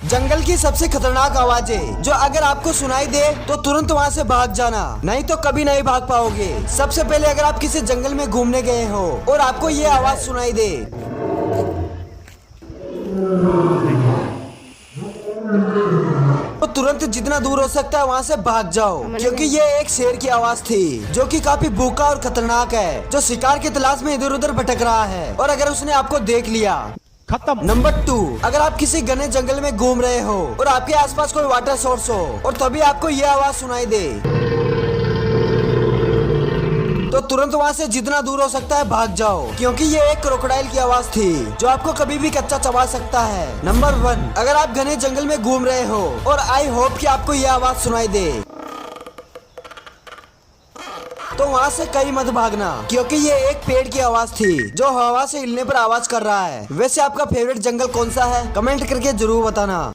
जंगल की सबसे खतरनाक आवाजें जो अगर आपको सुनाई दे तो तुरंत वहाँ से भाग जाना, नहीं तो कभी नहीं भाग पाओगे। सबसे पहले अगर आप किसी जंगल में घूमने गए हो और आपको ये आवाज सुनाई दे तो तुरंत जितना दूर हो सकता है वहाँ से भाग जाओ, क्योंकि ये एक शेर की आवाज थी जो कि काफी भूखा और खतरनाक है, जो शिकार की तलाश में इधर उधर भटक रहा है। और अगर उसने आपको देख लिया खत्म। नंबर 2, अगर आप किसी घने जंगल में घूम रहे हो और आपके आसपास कोई वाटर सोर्स हो और तभी आपको ये आवाज सुनाई दे तो तुरंत वहाँ से जितना दूर हो सकता है भाग जाओ, क्योंकि ये एक क्रोकोडाइल की आवाज थी जो आपको कभी भी कच्चा चबा सकता है। नंबर 1, अगर आप घने जंगल में घूम रहे हो और आई होप कि आपको ये आवाज सुनाई दे तो वहाँ से कहीं मत भागना, क्योंकि ये एक पेड़ की आवाज थी जो हवा से हिलने पर आवाज कर रहा है। वैसे आपका फेवरेट जंगल कौन सा है, कमेंट करके जरूर बताना।